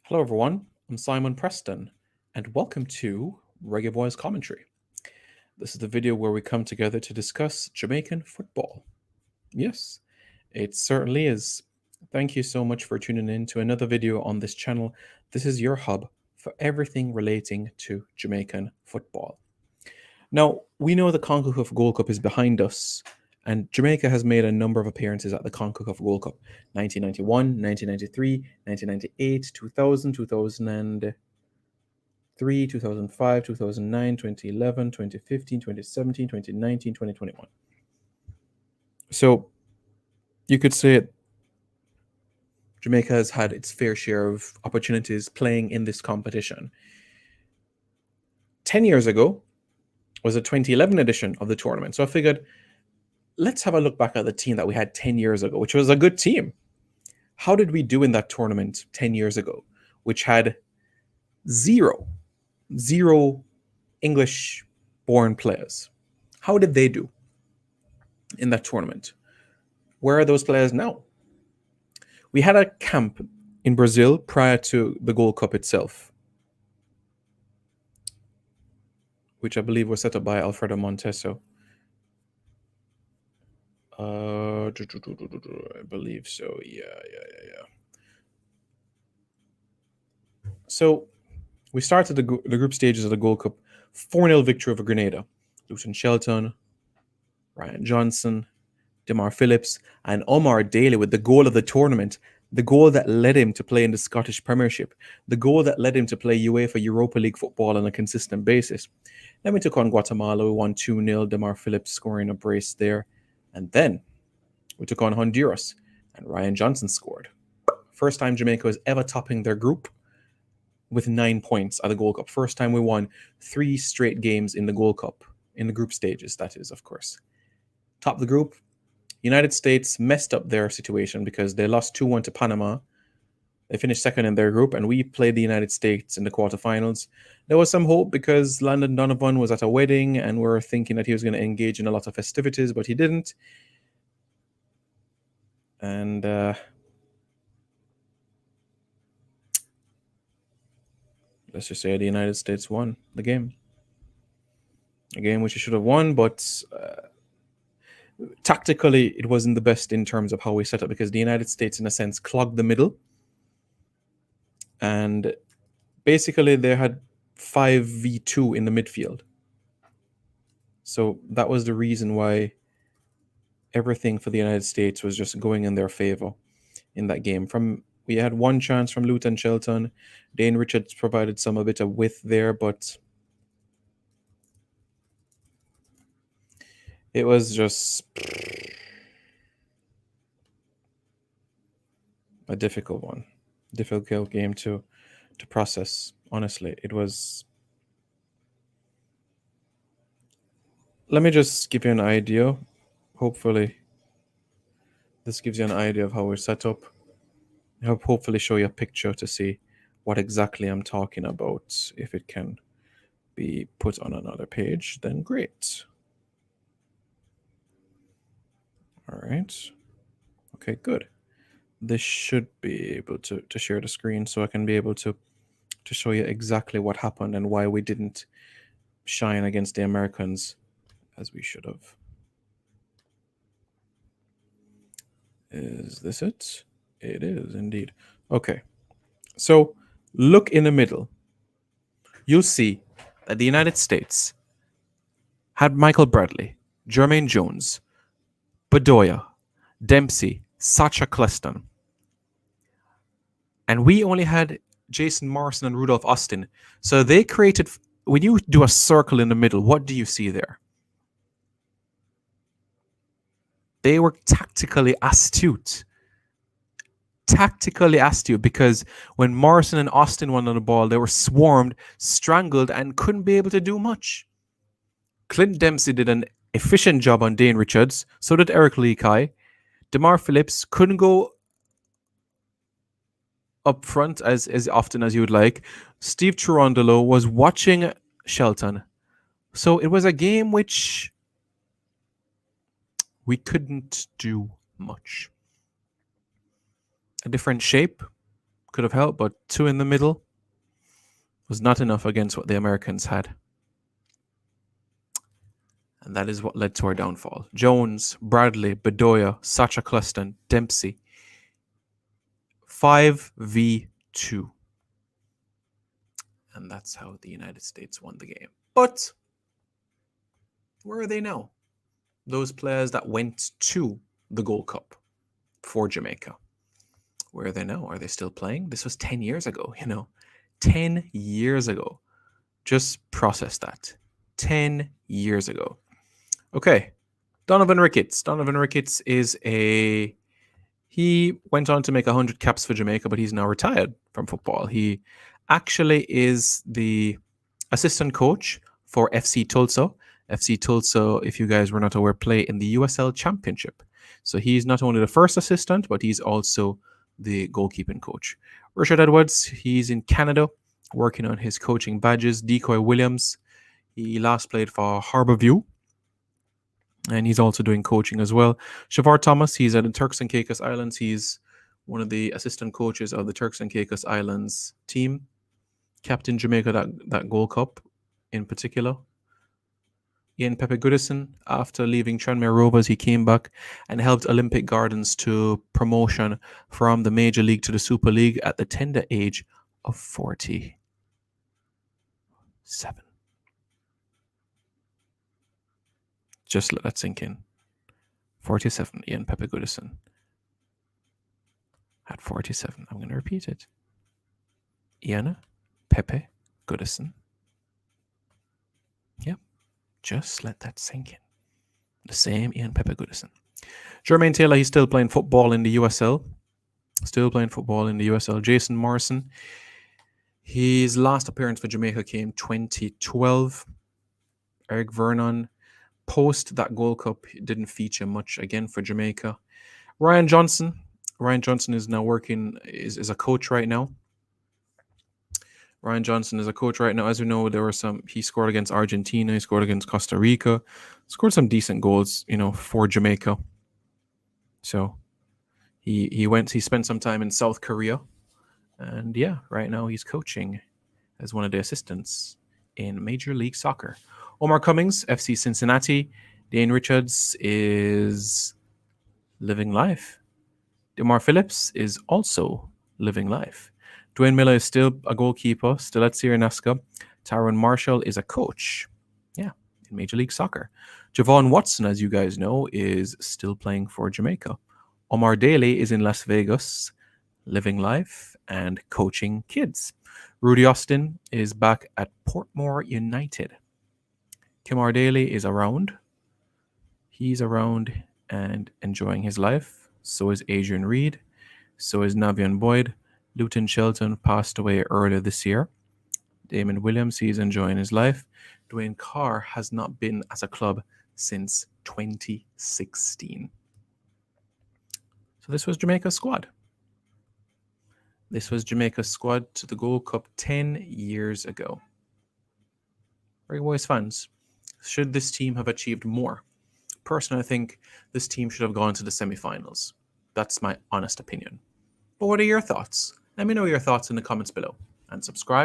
Hello, everyone. I'm Simon Preston, and welcome to Reggae Boyz Commentary. This is the video where we come together to discuss Jamaican football. Yes, it certainly is. Thank you so much for tuning in to another video on this channel. This is your hub for everything relating to Jamaican football. Now, we know the CONCACAF Gold Cup is behind us, and Jamaica has made a number of appearances at the CONCACAF Gold Cup 1991, 1993, 1998, 2000, 2003, 2005, 2009, 2011, 2015, 2017, 2019, 2021. So you could say Jamaica has had its fair share of opportunities playing in this competition. 10 years ago was the 2011 edition of the tournament. So I figured, let's have a look back at the team that we had 10 years ago, which was a good team. How did we do in that tournament 10 years ago, which had zero English-born players? How did they do in that tournament? Where are those players now? We had a camp in Brazil prior to the Gold Cup itself, which I believe was set up by Alfredo Monteso. I believe so. Yeah. So we started the group stages of the Gold Cup 4-0 victory over Grenada. Luton Shelton, Ryan Johnson, Demar Phillips, and Omar Daly with the goal of the tournament, the goal that led him to play in the Scottish Premiership, the goal that led him to play UEFA Europa League football on a consistent basis. Then we took on Guatemala, we won 2-0, Demar Phillips scoring a brace there. And then we took on Honduras, and Ryan Johnson scored. First time Jamaica was ever topping their group with 9 points at the Gold Cup. First time we won 3 straight games in the Gold Cup, in the group stages, that is, of course. Top the group, United States messed up their situation because they lost 2-1 to Panama. They finished second in their group, and we played the United States in the quarterfinals. There was some hope because Landon Donovan was at a wedding, and we were thinking that he was going to engage in a lot of festivities, but he didn't. And let's just say the United States won the game. A game which he should have won, but tactically it wasn't the best in terms of how we set up, because the United States, in a sense, clogged the middle. And basically they had 5v2 in the midfield. So that was the reason why everything for the United States was just going in their favor in that game. We had one chance from Luton Shelton. Dane Richards provided a bit of width there, but it was just a difficult game to process. Honestly, it was. Let me just give you an idea. Hopefully, this gives you an idea of how we're set up. I'll hopefully show you a picture to see what exactly I'm talking about. If it can be put on another page, then great. All right. Okay, good. This should be able to share the screen, so I can be able to show you exactly what happened and why we didn't shine against the Americans as we should have. Is this it? It is indeed. Okay. So look in the middle. You'll see that the United States had Michael Bradley, Jermaine Jones, Bedoya, Dempsey, Sacha Cleston. And we only had Jason Morrison and Rudolph Austin. So they created, when you do a circle in the middle, what do you see there? They were tactically astute. Because when Morrison and Austin won on the ball, they were swarmed, strangled, and couldn't be able to do much. Clint Dempsey did an efficient job on Dane Richards. So did Eric Leakai. Demar Phillips couldn't go up front as often as you would like. Steve Cherondolo was watching Shelton. So it was a game which we couldn't do much. A different shape, could have helped, but 2 in the middle was not enough against what the Americans had. And that is what led to our downfall. Jones, Bradley, Bedoya, Sacha Cluston, Dempsey. 5v2. And that's how the United States won the game. But where are they now? Those players that went to the Gold Cup for Jamaica. Where are they now? Are they still playing? This was 10 years ago, 10 years ago. Just process that. 10 years ago. Okay. Donovan Ricketts. Donovan Ricketts he went on to make 100 caps for Jamaica, but he's now retired from football. He actually is the assistant coach for FC Tulsa. FC Tulsa, if you guys were not aware, play in the USL Championship. So he's not only the first assistant, but he's also the goalkeeping coach. Richard Edwards, he's in Canada working on his coaching badges. Decoy Williams, he last played for Harbourview, and he's also doing coaching as well. Shavar Thomas, he's at the Turks and Caicos Islands. He's one of the assistant coaches of the Turks and Caicos Islands team. Captain Jamaica that Gold Cup in particular. Ian Pepe Goodison, after leaving Tranmere Rovers, he came back and helped Olympic Gardens to promotion from the Major League to the Super League at the tender age of 47. Just let that sink in. 47, Ian Pepe Goodison. At 47. I'm going to repeat it. Ian Pepe Goodison. Yep. Just let that sink in. The same Ian Pepe Goodison. Jermaine Taylor, he's still playing football in the USL. Jason Morrison, his last appearance for Jamaica came 2012. Eric Vernon, post that Gold Cup, didn't feature much again for Jamaica. Ryan Johnson is now working, is a coach right now. Ryan Johnson is a coach right now. As we know, he scored against Argentina, he scored against Costa Rica, scored some decent goals, for Jamaica. So he spent some time in South Korea. And yeah, right now he's coaching as one of the assistants in Major League Soccer. Omar Cummings, FC Cincinnati. Dane Richards is living life. Demar Phillips is also living life. Dwayne Miller is still a goalkeeper, still at Sierra Nasca. Tyrone Marshall is a coach, in Major League Soccer. Javon Watson, as you guys know, is still playing for Jamaica. Omar Daly is in Las Vegas, living life and coaching kids. Rudy Austin is back at Portmore United. Kimar Daly is around. He's around and enjoying his life. So is Adrian Reed. So is Navian Boyd. Luton Shelton passed away earlier this year. Damon Williams, he's enjoying his life. Dwayne Carr has not been as a club since 2016. So this was Jamaica's squad. This was Jamaica's squad to the Gold Cup 10 years ago. Reggae Boyz fans, should this team have achieved more? Personally, I think this team should have gone to the semi-finals. That's my honest opinion. But what are your thoughts? Let me know your thoughts in the comments below. And subscribe.